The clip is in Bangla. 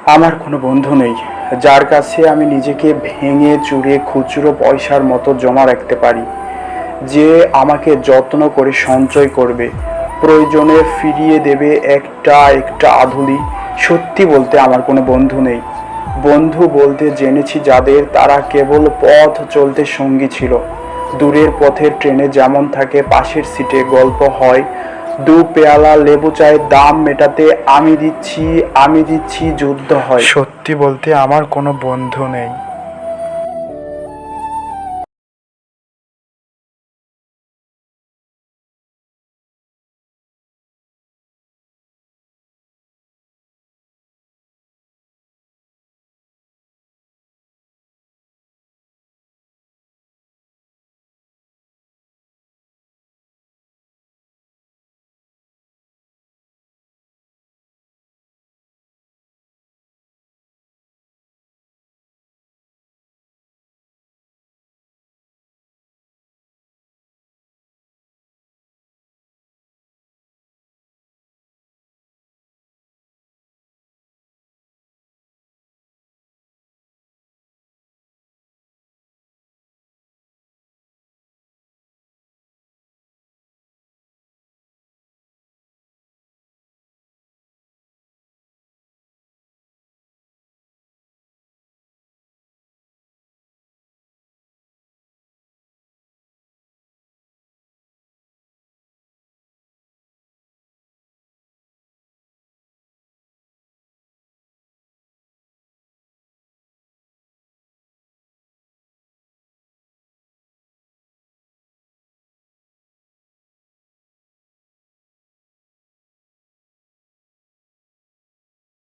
আমার কোনো বন্ধু নেই যার কাছে আমি নিজেকে ভেঙে চুরে খুচরো পয়সার মতো জমা রাখতে পারি, যে আমাকে যত্ন করে সঞ্চয় করবে, প্রয়োজনে ফিরিয়ে দেবে একটা একটা আধুলি। সত্যি বলতে আমার কোনো বন্ধু নেই। বন্ধু বলতে জেনেছি যাদের, তারা কেবল পথ চলতে সঙ্গী ছিল। দূরের পথের ট্রেনে যেমন থাকে, পাশের সিটে গল্প হয়, দু পেয়ালা লেবু চায়ের দাম মেটাতে আমি দিচ্ছি যুদ্ধ হয়। সত্যি বলতে আমার কোনো বন্ধু নেই।